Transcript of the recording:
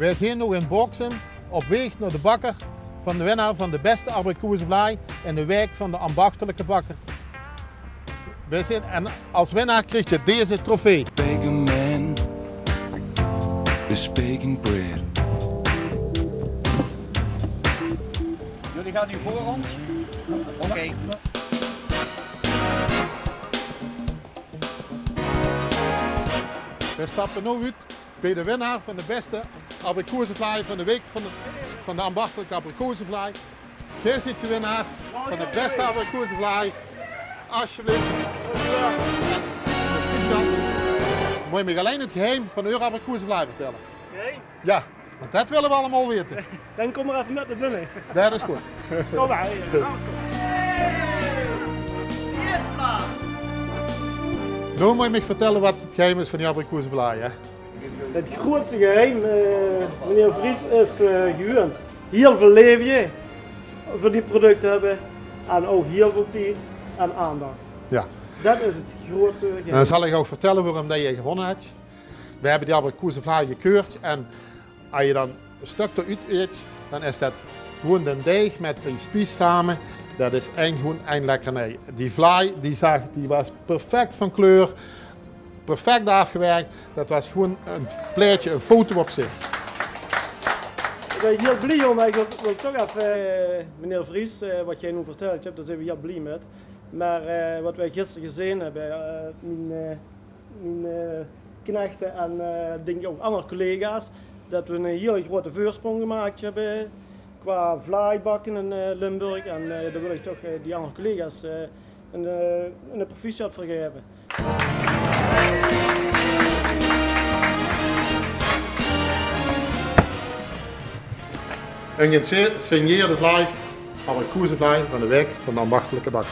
Wij zijn nu in Boksem op weg naar de bakker van de winnaar van de beste abrikozenvlaai in de wijk van de ambachtelijke bakker. En als winnaar krijg je deze trofee. Baking man is baking bread. Jullie gaan nu voor ons? Oké. We stappen nu uit bij de winnaar van de beste abrikozenvlaai van de week van de ambachtelijke abrikozenvlaai. Hier zit je winnaar van de beste abrikozenvlaai. Alsjeblieft. Moet je me alleen het geheim van de abrikozenvlaai vertellen? Oké. Ja, want dat willen we allemaal weten. Dan kom maar even met naar binnen. Dat is goed. Kom maar. Nu moet je me vertellen wat het geheim is van die abrikozenvlaai. Hè? Het grootste geheim, meneer Vries, is gewoon heel veel leven voor die producten hebben en ook heel veel tijd en aandacht. Ja. Dat is het grootste geheim. Dan zal ik ook vertellen waarom dat je gewonnen hebt. We hebben die abrikozenvlaai gekeurd en als je dan een stuk eruit eet, dan is dat gewoon de deeg met die spies samen. Dat is gewoon een lekkernij. Die vlaai die was perfect van kleur, perfect afgewerkt. Dat was gewoon een plaatje, een foto op zich. Ik ben heel blij om, ik wil toch even, meneer Vries, wat jij nu verteld hebt, daar zijn we heel blij met. Maar wat wij gisteren gezien hebben, mijn knechten en denk ik ook andere collega's, dat we een hele grote voorsprong gemaakt hebben qua vlaaibakken in Limburg. En daar wil ik toch die andere collega's een proficiat voor geven. Een gesigneerde vlaai, abrikozenvlaai van de wijk van de ambachtelijke bakker.